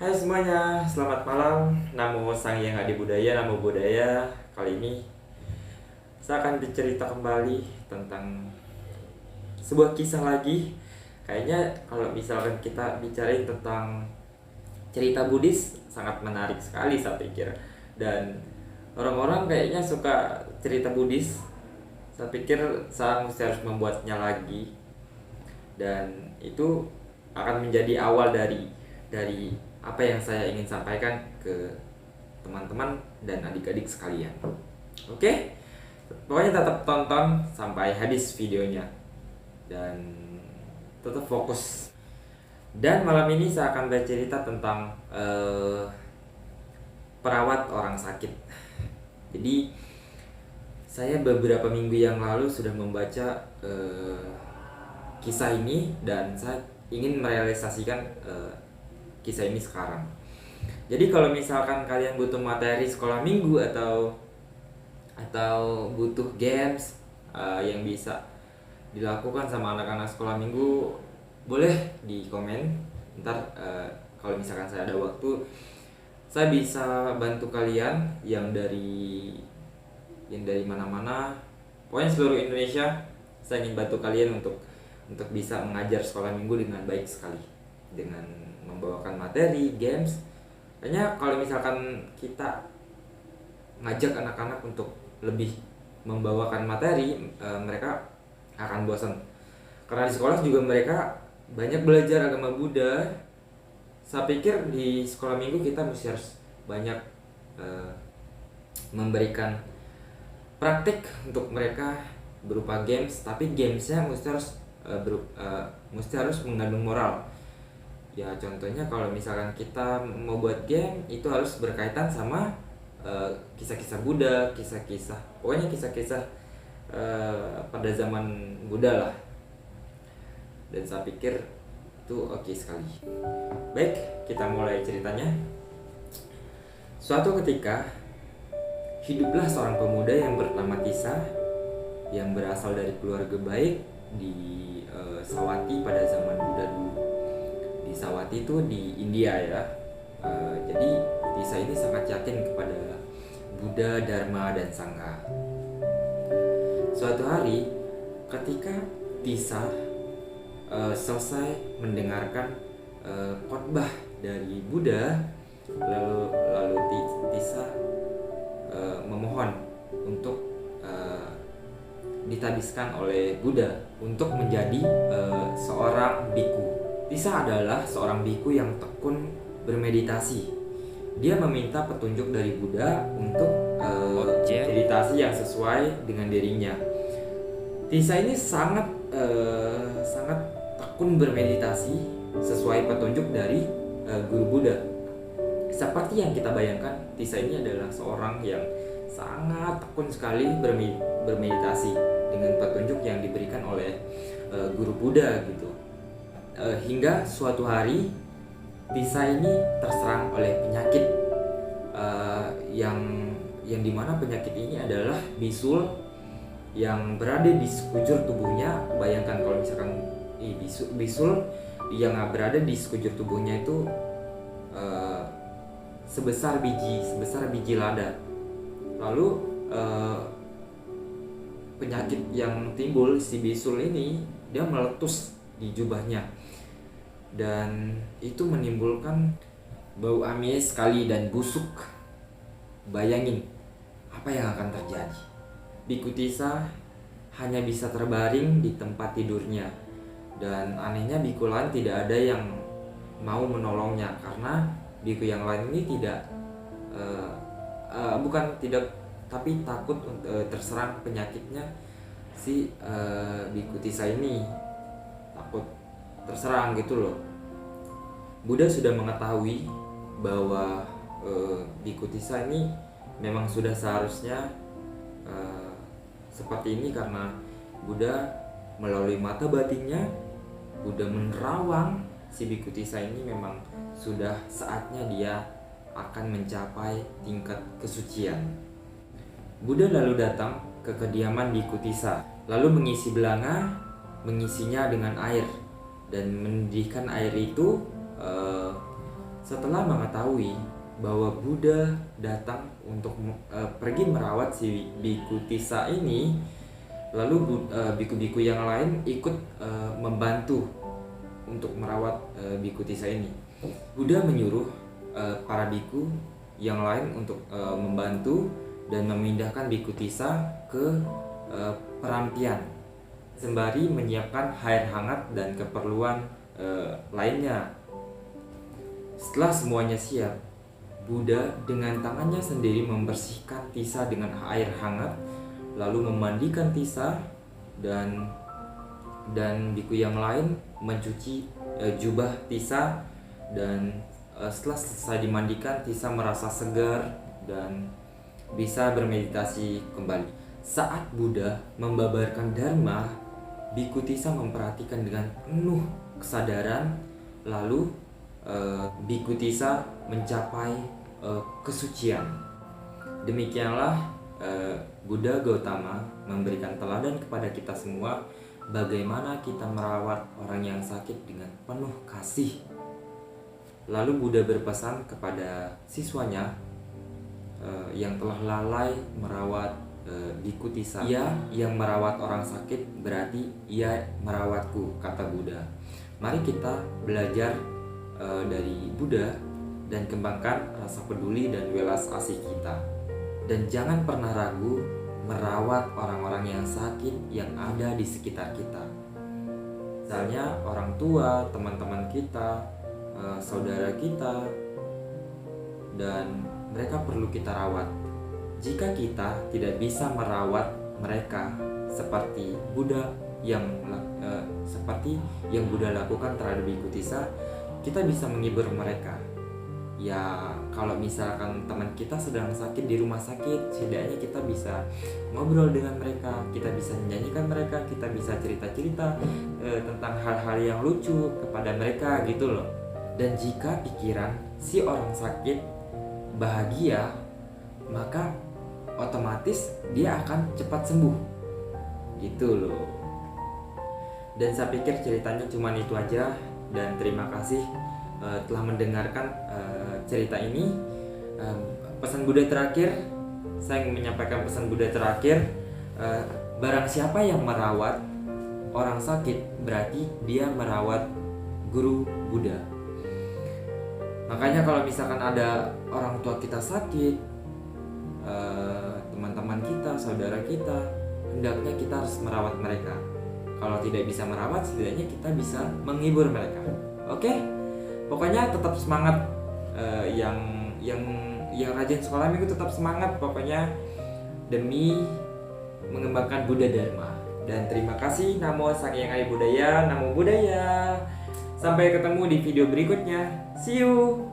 Hai semuanya, selamat malam. Namo Sang Hyang Adi Budaya, Namo Buddhaya. Kali ini saya akan bercerita kembali tentang sebuah kisah lagi. Kayaknya kalau misalkan kita bicarain tentang cerita Buddhis sangat menarik sekali saya pikir. Dan orang-orang kayaknya suka cerita Buddhis. Saya pikir saya mesti harus membuatnya lagi. Dan itu akan menjadi awal dari apa yang saya ingin sampaikan ke teman-teman dan adik-adik sekalian. Oke? Pokoknya tetap tonton sampai habis videonya dan tetap fokus. Dan malam ini saya akan bercerita tentang perawat orang sakit. Jadi saya beberapa minggu yang lalu sudah membaca kisah ini dan saya ingin merealisasikan kisah ini sekarang. Jadi kalau misalkan kalian butuh materi sekolah minggu atau butuh games yang bisa dilakukan sama anak-anak sekolah minggu, boleh di komen. Ntar kalau misalkan saya ada waktu, saya bisa bantu kalian yang dari mana-mana. Pokoknya seluruh Indonesia, saya ingin bantu kalian untuk bisa mengajar sekolah minggu dengan baik sekali, dengan membawakan materi, games. Kayaknya kalau misalkan kita ngajak anak-anak untuk lebih membawakan materi, mereka akan bosan. Karena di sekolah juga mereka banyak belajar agama Buddha. Saya pikir di sekolah minggu kita mesti harus banyak memberikan praktik untuk mereka berupa games, tapi gamesnya mesti harus mengandung moral. Ya contohnya kalau misalkan kita mau buat game itu harus berkaitan sama kisah-kisah Buddha, pokoknya kisah-kisah pada zaman Buddha lah. Dan saya pikir itu oke sekali. Baik, kita mulai ceritanya. Suatu ketika hiduplah seorang pemuda yang bernama Tisa, yang berasal dari keluarga baik di Sawati pada zaman Buddha dulu. Di Sawati itu di India ya. Jadi Tisa ini sangat yakin kepada Buddha, Dharma, dan Sangha. Suatu hari ketika Tisa selesai mendengarkan khotbah dari Buddha, lalu Tisa memohon untuk ditabiskan oleh Buddha untuk menjadi seorang biku. Tisa adalah seorang biku yang tekun bermeditasi. Dia meminta petunjuk dari Buddha untuk meditasi yang sesuai dengan dirinya. Tisa ini sangat tekun bermeditasi sesuai petunjuk dari guru Buddha. Seperti yang kita bayangkan, Tisa ini adalah seorang yang sangat tekun sekali bermeditasi dengan petunjuk yang diberikan oleh guru Buddha gitu. Hingga suatu hari Tisa ini terserang oleh penyakit yang dimana penyakit ini adalah bisul yang berada di sekujur tubuhnya. Bayangkan kalau misalkan bisul yang berada di sekujur tubuhnya itu sebesar biji lada. Lalu penyakit yang timbul si bisul ini dia meletus di jubahnya dan itu menimbulkan bau amis sekali dan busuk. Bayangin apa yang akan terjadi. Biku Tisa hanya bisa terbaring di tempat tidurnya dan anehnya biku lain tidak ada yang mau menolongnya karena biku yang lain ini tapi takut terserang penyakitnya. Si biku Tisa ini takut terserang gitu loh. Buddha sudah mengetahui bahwa biku Tisa ini memang sudah seharusnya seperti ini karena Buddha melalui mata batinnya Buddha menerawang si biku Tisa ini memang sudah saatnya dia akan mencapai tingkat kesucian. Buddha lalu datang ke kediaman biku Tisa, lalu mengisi belanga, mengisinya dengan air dan mendidihkan air itu Setelah mengetahui bahwa Buddha datang untuk pergi merawat si biku Tissa ini, lalu biku-biku yang lain ikut membantu untuk merawat biku Tissa ini. Buddha menyuruh para biku yang lain untuk membantu dan memindahkan biku Tissa ke perampian, sembari menyiapkan air hangat dan keperluan lainnya. Setelah semuanya siap, Buddha dengan tangannya sendiri membersihkan Tissa dengan air hangat, lalu memandikan Tissa dan biku yang lain mencuci jubah Tissa, dan setelah selesai dimandikan, Tissa merasa segar dan bisa bermeditasi kembali. Saat Buddha membabarkan Dharma, biku Tissa memperhatikan dengan penuh kesadaran, lalu biku Tissa mencapai kesucian. Demikianlah Buddha Gautama memberikan teladan kepada kita semua bagaimana kita merawat orang yang sakit dengan penuh kasih. Lalu Buddha berpesan kepada siswanya yang telah lalai merawat biku Tissa. Ia yang merawat orang sakit berarti ia merawatku, kata Buddha. Mari kita belajar dari Buddha dan kembangkan rasa peduli dan welas asih kita. Dan jangan pernah ragu merawat orang-orang yang sakit yang ada di sekitar kita. Misalnya orang tua, teman-teman kita, saudara kita, dan mereka perlu kita rawat. Jika kita tidak bisa merawat mereka seperti Buddha yang Buddha lakukan terhadap biku Tissa, kita bisa menghibur mereka. Ya, kalau misalkan teman kita sedang sakit di rumah sakit, setidaknya kita bisa ngobrol dengan mereka, kita bisa menyanyikan mereka, kita bisa cerita-cerita tentang hal-hal yang lucu kepada mereka gitu loh. Dan jika pikiran si orang sakit bahagia, maka otomatis dia akan cepat sembuh gitu loh. Dan saya pikir ceritanya cuma itu aja, dan terima kasih telah mendengarkan cerita ini. Pesan Buddha terakhir, saya ingin menyampaikan pesan Buddha terakhir, barang siapa yang merawat orang sakit berarti dia merawat guru Buddha. Makanya kalau misalkan ada orang tua kita sakit, teman-teman kita, saudara kita, hendaknya kita harus merawat mereka. Kalau tidak bisa merawat, setidaknya kita bisa menghibur mereka. Oke? Pokoknya tetap semangat, yang rajin sekolah minggu tetap semangat pokoknya demi mengembangkan Buddha Dharma. Dan terima kasih. Namo Sang Hyang Adi Budaya, Namo Buddhaya. Sampai ketemu di video berikutnya. See you.